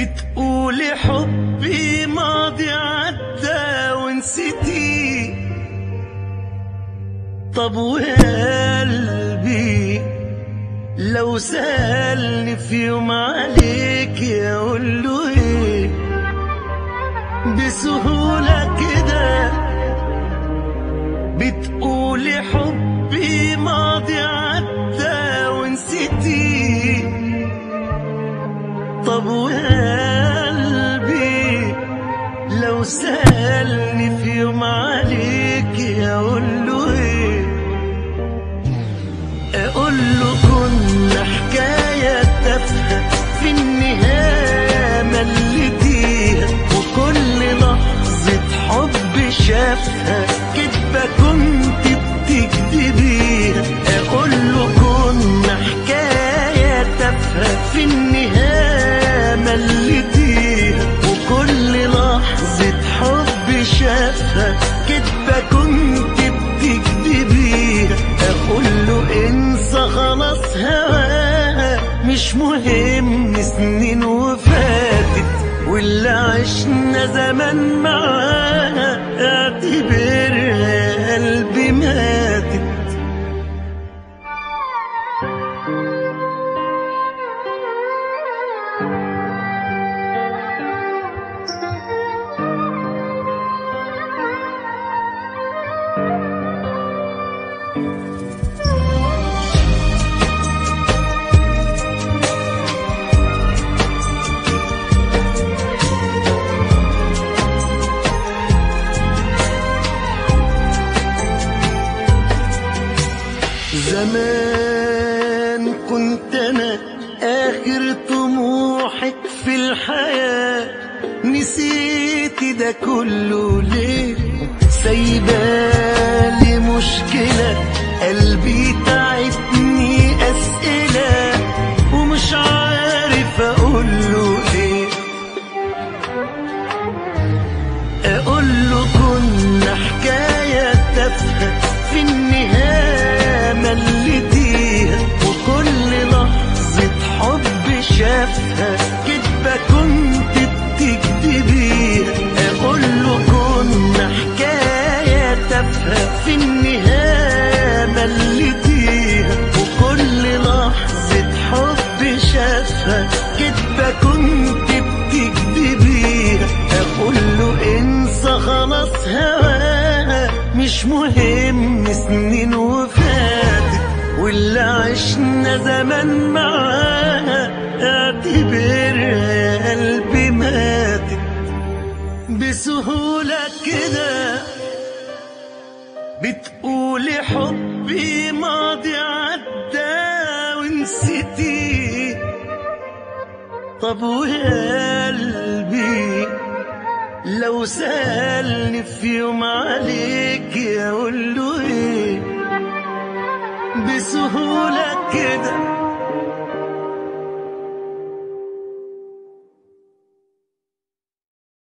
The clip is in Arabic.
بتقولي حبي ماضي عدى ونسيتي. طب وقلبي لو سألني في يوم عليك اقول له ايه؟ بسهولة كده بتقولي حبي ماضي عدى ونسيتي. طب وقلبي لو سألني في يوم عليك اقول له ايه؟ اقول له كنا حكاية تافهة في النهاية مليتيها، وكل لحظة حب شافها كدبة كنت بتكدبيها. اقول له كنا حكاية تافهة في النهاية مليتيها، وكل لحظة حب شافها كدبة كنت بتكدبيها. اقول له انسى خلاص هواها، مش مهم سنين وفاتت، واللي عشنا زمان معاها اعتبرها قلبي ماتت. زمان كنت انا اخر طموحك في الحياة، نسيتي ده كله ليه؟ سايبالي مشكلة قلبي تعبني اسئلة ومش عارف اقول له ايه. اقول له كنا حكاية تافهة في النهاية مليتيها، وكل لحظة حب شافها كدبة كنت بتكدبيها. اقول له كنا حكاية تافهة في النهاية مليتيها، وكل لحظة حب شافها كدبة كنت بتكدبيها. اقول له انسى خلاص هواها، مش مهم سنين وفاتت، واللي عشنا زمان معاها اعتبرها قلبي ماتت. بسهولة كده بتقولي حبي ماضي عدى ونسيتي. طب وقلبي لو سألني في يوم عليك اقول له ايه؟ بسهولة كده